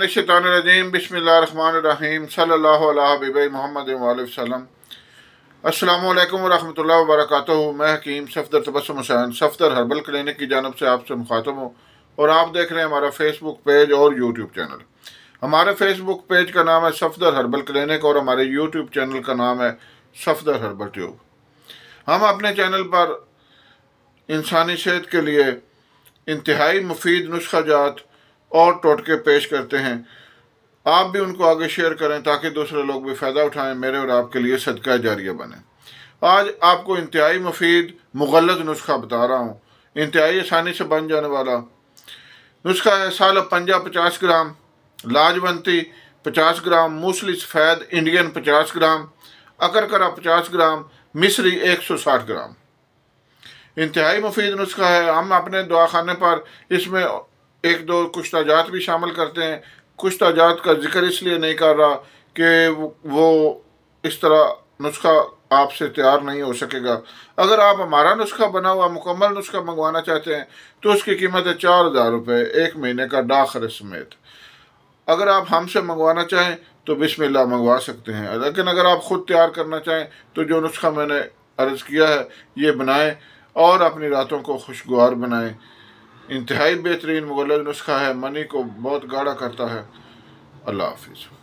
शैतानिर्रजीम बिस्मिल्लाहिर्रहमानिर्रहीम सल्लल्लाहु अला हबीबी मोहम्मद वाले वसल्लम। अस्सलामु अलैकुम वरहमतुल्लाहि वबरकातुहू। मैं हकीम सफदर तबस्सुम हुसैन सफदर हर्बल क्लिनिक की जानब से आपसे मुखातब हूँ और आप देख रहे हैं हमारा फेसबुक पेज और यूट्यूब चैनल। हमारे फेसबुक पेज का नाम है सफदर हर्बल क्लिनिक और हमारे यूट्यूब चैनल का नाम है सफदर हर्बल ट्यूब। हम अपने चैनल पर इंसानी सेहत के लिए इंतहाई मुफीद नुस्खा जात और टोटके पेश करते हैं। आप भी उनको आगे शेयर करें ताकि दूसरे लोग भी फ़ायदा उठाएं, मेरे और आपके लिए सदका जारिया बने। आज आपको इंतहाई मुफीद मुगल्लज़ नुस्खा बता रहा हूँ। इंतहाई आसानी से बन जाने वाला नुस्खा है। साल पंजा 50 ग्राम, लाजवंती 50 ग्राम, मूसली सफ़ेद इंडियन 50 ग्राम, अकरकरा 50 ग्राम, मिस्री 160 ग्राम। इंतहाई मुफीद नुस्खा है। हम अपने दवाखाने पर इसमें एक दो कुश्ता जात भी शामिल करते हैं। कुश्ता जात का जिक्र इसलिए नहीं कर रहा कि वो इस तरह नुस्खा आपसे तैयार नहीं हो सकेगा। अगर आप हमारा नुस्खा बना हुआ मुकम्मल नुस्खा मंगवाना चाहते हैं तो उसकी कीमत है 4000 रुपये, एक महीने का डाखर समेत। अगर आप हमसे मंगवाना चाहें तो बिस्मिल्लाह मंगवा सकते हैं, लेकिन अगर आप ख़ुद तैयार करना चाहें तो जो नुस्खा मैंने अर्ज़ किया है ये बनाएं और अपनी रातों को खुशगवार बनाएं। इंतहाई बेहतरीन मुगल्लज़ नुस्खा है, मनी को बहुत गाढ़ा करता है। अल्लाह हाफिज़।